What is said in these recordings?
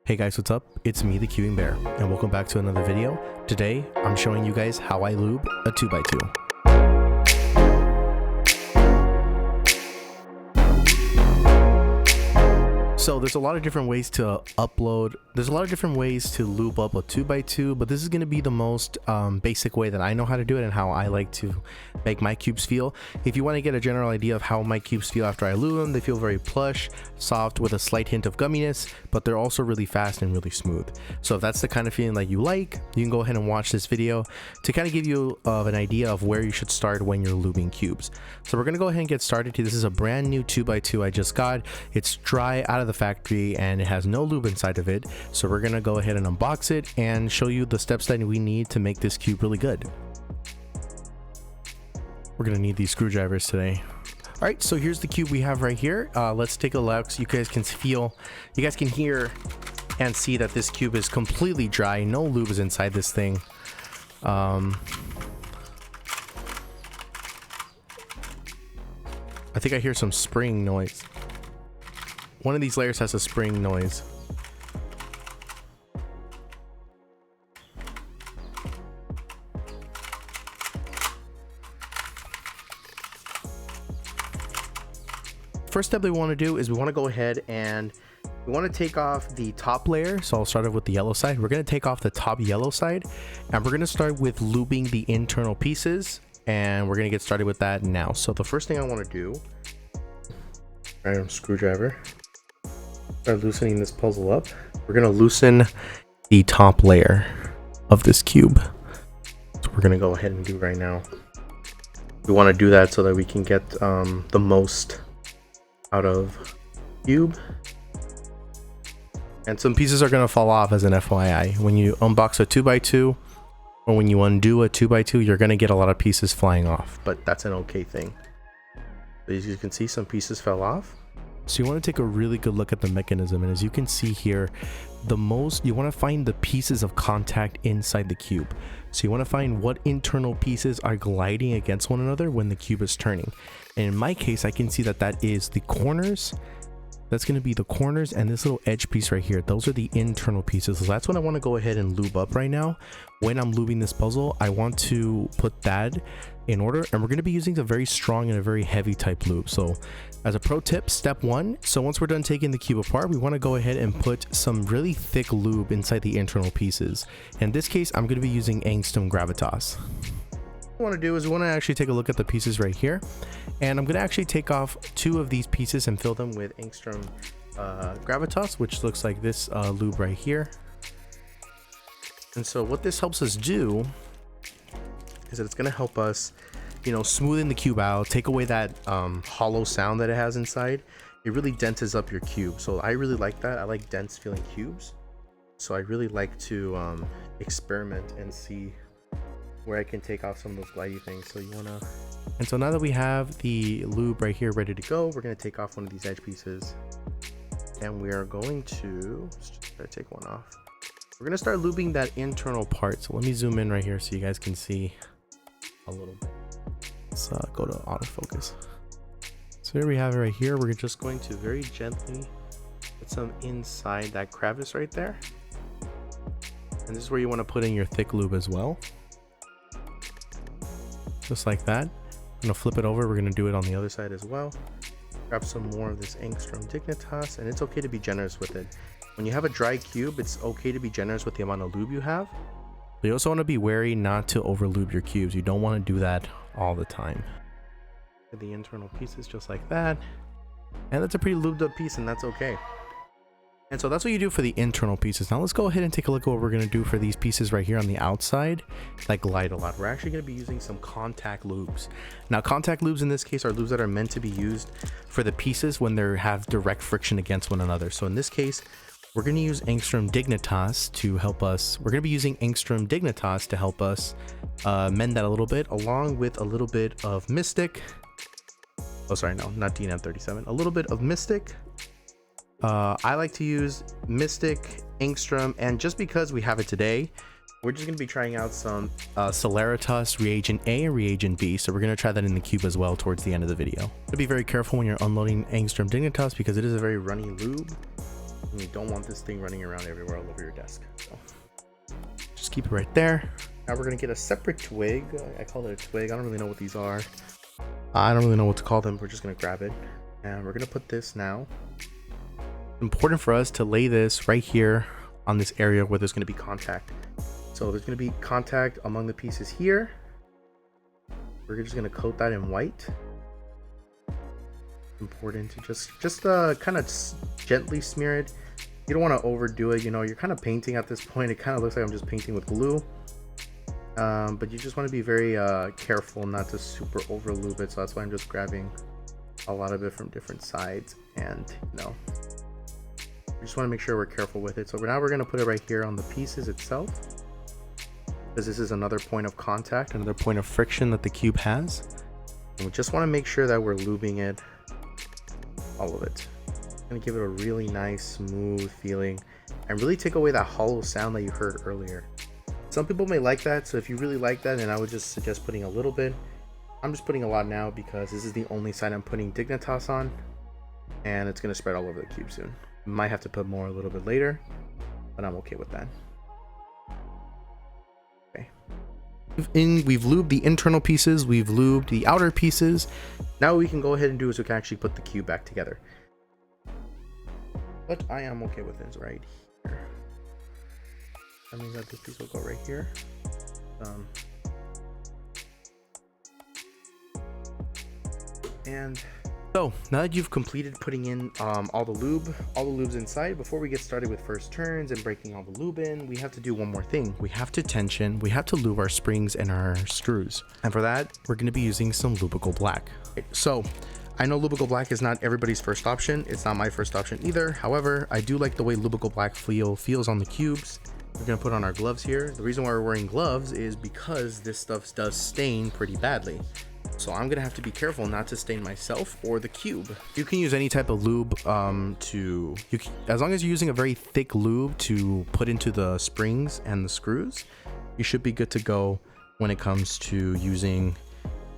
Hey guys, what's up? It's me, the Cubing Bear, and welcome back to another video. Today, I'm showing you guys how I lube a 2x2. So there's a lot of different ways to lube up a 2x2, but this is going to be the most basic way that I know how to do it and how I like to make my cubes feel. If you want to get a general idea of how my cubes feel after I lube them, they feel very plush, soft with a slight hint of gumminess, but they're also really fast and really smooth. So if that's the kind of feeling that you like, you can go ahead and watch this video to kind of give you an idea of where you should start when you're lubing cubes. So we're going to go ahead and get started. This is a brand new 2x2 I just got. It's dry out of the factory and it has no lube inside of it, so we're gonna go ahead and unbox it and show you the steps that we need to make this cube really good. We're gonna need these screwdrivers today. All right, so here's the cube we have right here. Let's take a look so you guys can hear and see that this cube is completely dry. No lube is inside this thing. I think I hear some spring noise. One of these layers has a spring noise. First step that we want to do is we want to go ahead and we want to take off the top layer. So I'll start off with the yellow side. We're going to take off the top yellow side and we're going to start with lubing the internal pieces, and we're going to get started with that now. So the first thing I want to do, random screwdriver, start loosening this puzzle up. We're going to loosen the top layer of this cube. So we're going to go ahead and do right now. We want to do that so that we can get the most out of cube. And some pieces are going to fall off as an FYI. When you unbox a 2x2 or when you undo a 2x2, you're going to get a lot of pieces flying off, but that's an okay thing. As you can see, some pieces fell off. So you want to take a really good look at the mechanism, and as you can see here, you want to find the pieces of contact inside the cube. So you want to find what internal pieces are gliding against one another when the cube is turning. And in my case, I can see that is the corners. That's going to be the corners and this little edge piece right here. Those are the internal pieces. So that's what I want to go ahead and lube up right now. When I'm lubing this puzzle, I want to put that in order, and we're going to be using a very strong and a very heavy type lube. So as a pro tip, step one, so once we're done taking the cube apart, we want to go ahead and put some really thick lube inside the internal pieces. In this case, I'm going to be using Angstrom Gravitas. What I want to do is we want to actually take a look at the pieces right here, and I'm going to actually take off 2 of these pieces and fill them with Angstrom Gravitas, which looks like this lube right here. And so what this helps us do is that it's going to help us, smoothen the cube out, take away that hollow sound that it has inside. It really denses up your cube, so I really like that. I like dense feeling cubes, so I really like to experiment and see where I can take off some of those glidey things. And so now that we have the lube right here ready to go, we're going to take off one of these edge pieces, and we are going to try to take one off. We're going to start lubing that internal part. So let me zoom in right here so you guys can see a little bit. Let's go to autofocus. So here we have it right here. We're just going to very gently put some inside that crevice right there. And this is where you want to put in your thick lube as well. Just like that. I'm going to flip it over. We're going to do it on the other side as well. Grab some more of this Angstrom Dignitas, and it's okay to be generous with it. When you have a dry cube, it's okay to be generous with the amount of lube you have. But you also want to be wary not to over lube your cubes. You don't want to do that all the time. The internal pieces just like that. And that's a pretty lubed up piece, and that's okay. And so that's what you do for the internal pieces. Now let's go ahead and take a look at what we're going to do for these pieces right here on the outside that glide a lot. We're actually going to be using some contact lubes. Now contact lubes in this case are lubes that are meant to be used for the pieces when they have direct friction against one another. So in this case, we're going to use Angstrom Dignitas to help us. We're going to be using Angstrom Dignitas to help us mend that a little bit, along with a little bit of Mystic. Oh, sorry, no, not DNM 37. A little bit of Mystic. I like to use Mystic, Angstrom, and just because we have it today, we're just going to be trying out some Celeritas Reagent A and Reagent B. So we're going to try that in the cube as well towards the end of the video. Be very careful when you're unloading Angstrom Dignitas because it is a very runny lube. And you don't want this thing running around everywhere all over your desk. So just keep it right there. Now we're gonna get a separate twig. I call it a twig. I don't really know what these are. I don't really know what to call them. We're just gonna grab it, and we're gonna put this now. It's important for us to lay this right here on this area where there's gonna be contact. So there's gonna be contact among the pieces here. We're just gonna coat that in white. Important to just kind of gently smear it. You don't want to overdo it. You know, you're kind of painting at this point. It kind of looks like I'm just painting with glue. But you just want to be very careful not to super over lube it. So that's why I'm just grabbing a lot of it from different sides, and you know, we just want to make sure we're careful with it. So now we're going to put it right here on the pieces itself, because this is another point of contact, another point of friction that the cube has. And we just want to make sure that we're lubing it, all of it. I'm going to give it a really nice smooth feeling and really take away that hollow sound that you heard earlier. Some people may like that, so if you really like that, then I would just suggest putting a little bit. I'm just putting a lot now because this is the only side I'm putting Dignitas on, and it's going to spread all over the cube soon. Might have to put more a little bit later, but I'm okay with that. Okay. We've lubed the internal pieces, we've lubed the outer pieces. Now what we can go ahead and do is we can actually put the cube back together. What I am okay with is right here. That means that this piece will go right here. And so now that you've completed putting in all the lube's inside, before we get started with first turns and breaking all the lube in, we have to do one more thing. We have to lube our springs and our screws. And for that, we're going to be using some Lubical Black. So I know Lubical Black is not everybody's first option. It's not my first option either. However, I do like the way Lubical Black feels on the cubes. We're going to put on our gloves here. The reason why we're wearing gloves is because this stuff does stain pretty badly. So I'm going to have to be careful not to stain myself or the cube. You can use any type of lube as long as you're using a very thick lube to put into the springs and the screws, you should be good to go when it comes to using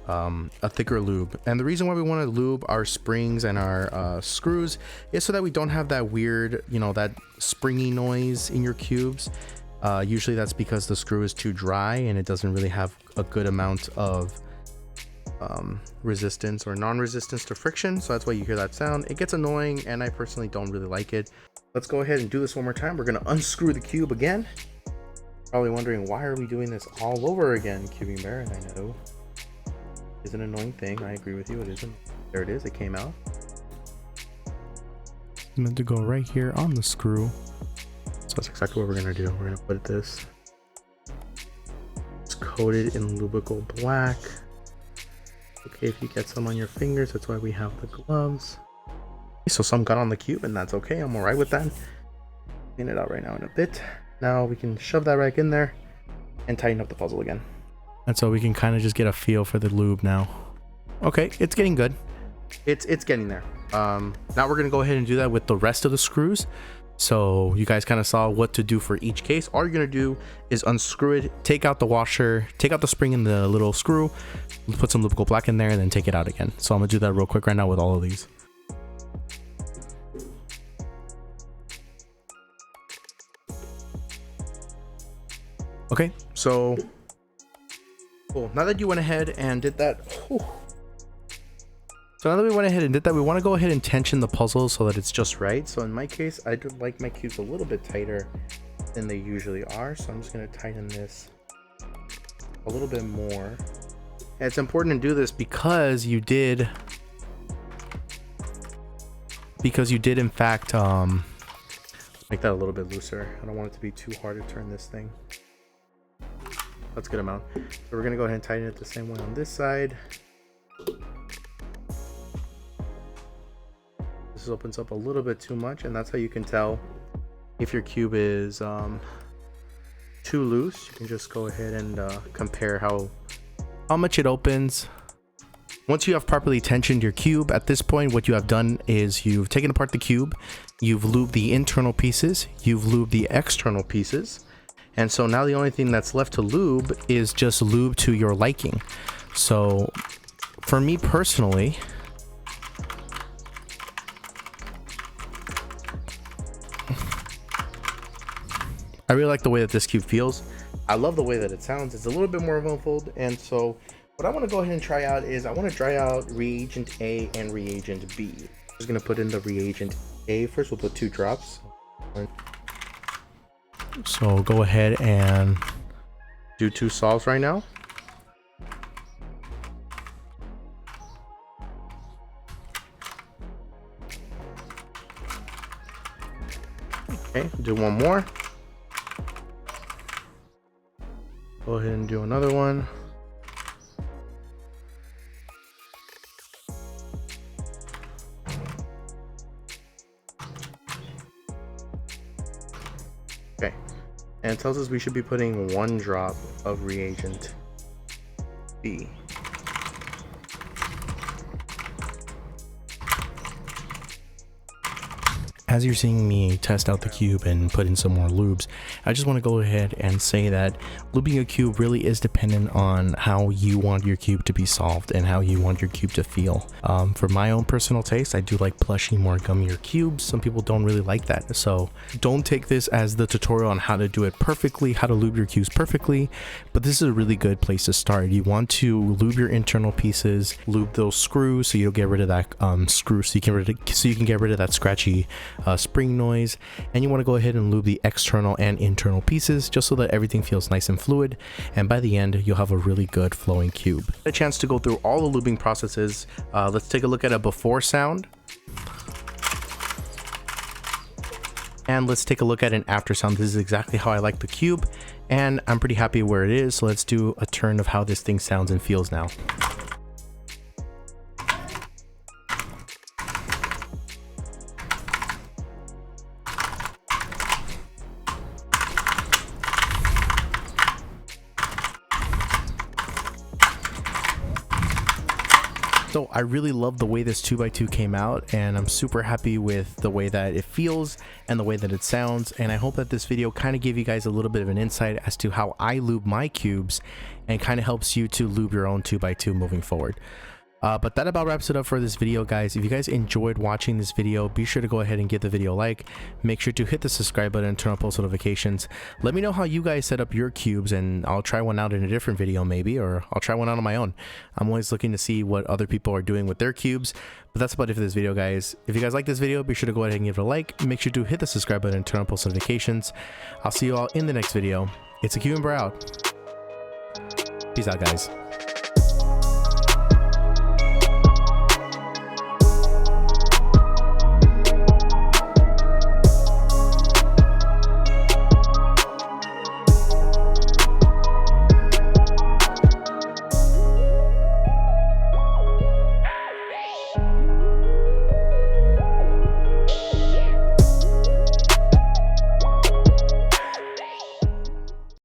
a thicker lube. And the reason why we want to lube our springs and our screws is so that we don't have that weird, you know, that springy noise in your cubes. Usually that's because the screw is too dry and it doesn't really have a good amount of resistance or non-resistance to friction, so that's why you hear that sound. It gets annoying and I personally don't really like it. Let's go ahead and do this one more time. We're going to unscrew the cube again. Probably wondering, why are we doing this all over again, Cubing Bear? And I know it's an annoying thing. I agree with you, it isn't. There it is, it came out. It's meant to go right here on the screw, so that's exactly what we're going to do. We're going to put this, it's coated in Lubical Black. Okay, if you get some on your fingers, that's why we have the gloves. So some got on the cube, and that's okay. I'm all right with that. Clean it out right now in a bit. Now we can shove that right in there and tighten up the puzzle again. And so we can kind of just get a feel for the lube now. Okay, it's getting good. It's getting there. Now we're gonna go ahead and do that with the rest of the screws. So you guys kind of saw what to do for each case. All you're gonna do is unscrew it, take out the washer, take out the spring in the little screw, put some Lubical Black in there, and then take it out again. So I'm gonna do that real quick right now with all of these. Okay, so cool. Now that you went ahead and did that, so now that we went ahead and did that, we want to go ahead and tension the puzzle so that it's just right. So in my case, I do like my cubes a little bit tighter than they usually are. So I'm just going to tighten this a little bit more. And it's important to do this because you did in fact make that a little bit looser. I don't want it to be too hard to turn this thing. That's a good amount. So we're going to go ahead and tighten it the same way on this side. This opens up a little bit too much, and that's how you can tell if your cube is too loose. You can just go ahead and compare how much it opens. Once you have properly tensioned your cube, at this point what you have done is you've taken apart the cube, you've lubed the internal pieces, you've lubed the external pieces, and so now the only thing that's left to lube is just lube to your liking. So for me personally, I really like the way that this cube feels. I love the way that it sounds. It's a little bit more of a fold, and so what I want to go ahead and try out is I want to try out reagent A and reagent B. I'm just going to put in the reagent A first. We'll put 2 drops. So go ahead and do 2 solves right now. Okay, do 1 more. Go ahead and do another one. Okay, and it tells us we should be putting 1 drop of reagent B. As you're seeing me test out the cube and put in some more lubes, I just want to go ahead and say that lubing a cube really is dependent on how you want your cube to be solved and how you want your cube to feel. For my own personal taste, I do like plushy, more gummier cubes. Some people don't really like that, so don't take this as the tutorial on how to do it perfectly, how to lube your cubes perfectly, but this is a really good place to start. You want to lube your internal pieces, lube those screws so you'll get rid of that screw, so you can get rid of that scratchy spring noise, and you want to go ahead and lube the external and internal pieces just so that everything feels nice and fluid, and by the end you'll have a really good flowing cube. A chance to go through all the lubing processes. Let's take a look at a before sound, and let's take a look at an after sound. This is exactly how I like the cube, and I'm pretty happy where it is. So let's do a turn of how this thing sounds and feels now. So I really love the way this 2x2 came out, and I'm super happy with the way that it feels and the way that it sounds, and I hope that this video kind of gave you guys a little bit of an insight as to how I lube my cubes and kind of helps you to lube your own 2x2 moving forward. But that about wraps it up for this video, guys. If you guys enjoyed watching this video, be sure to go ahead and give the video a like. Make sure to hit the subscribe button and turn on post notifications. Let me know how you guys set up your cubes, and I'll try one out in a different video maybe, or I'll try one out on my own. I'm always looking to see what other people are doing with their cubes. But that's about it for this video, guys. If you guys like this video, be sure to go ahead and give it a like. Make sure to hit the subscribe button and turn on post notifications. I'll see you all in the next video. It's a Cube and Bro out. Peace out, guys.